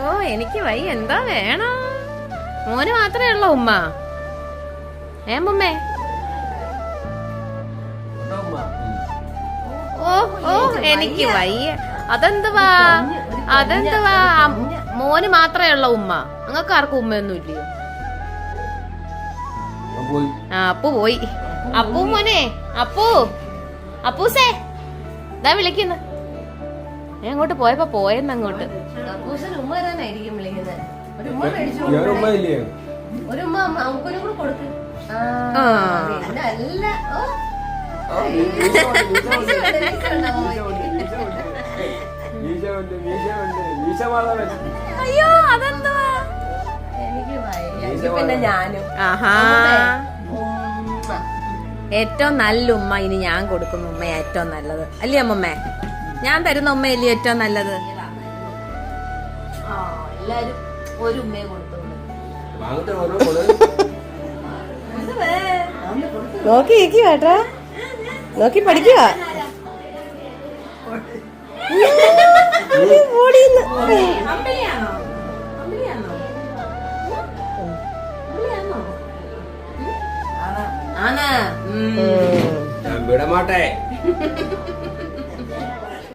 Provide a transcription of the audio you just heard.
ഓ എനിക്ക് വയ്യ, എന്താ വേണം? മോന് മാത്രമേ ഉള്ളൂ ഉമ്മ? മുമ്മേ? ഓ ഓ എനിക്ക് വയ്യ. അതെന്തുവാ മോന് മാത്രമേ ഉള്ള ഉമ്മ? നിങ്ങൾക്ക് ആർക്കും ഉമ്മയൊന്നും ഇല്ലയോ? അപ്പു പോയി. അപ്പു മോനെ, അപ്പൂസേ ഇതാ വിളിക്കുന്നു. ഞാൻ അങ്ങോട്ട് പോയപ്പോ പോയെന്ന് അങ്ങോട്ട്. ഉമ്മ തരാനായിരിക്കും വിളിക്കുന്നത്. ഒരു ഉമ്മ മേടിച്ചു, ഒരു ഉമ്മ നമുക്കൊരു കൂടെ കൊടുക്ക്. നല്ല അയ്യോ അതെന്തുവാ? എനിക്ക് പിന്നെ ഞാനും. ആഹാ, ഏറ്റവും നല്ല ഉമ്മ ഇനി ഞാൻ കൊടുക്കുന്ന ഉമ്മ ഏറ്റവും നല്ലത് അല്ലേ അമ്മമ്മേ? ഞാൻ തരുന്ന ഉമ്മയല്ലേ ഏറ്റവും നല്ലത്? എല്ലാരും ഒരു ഉമ്മയെ കൊടുത്തോളൂ. നോക്കി കേട്ടാ, നോക്കി പഠിക്കുക. വിടമാട്ടെ.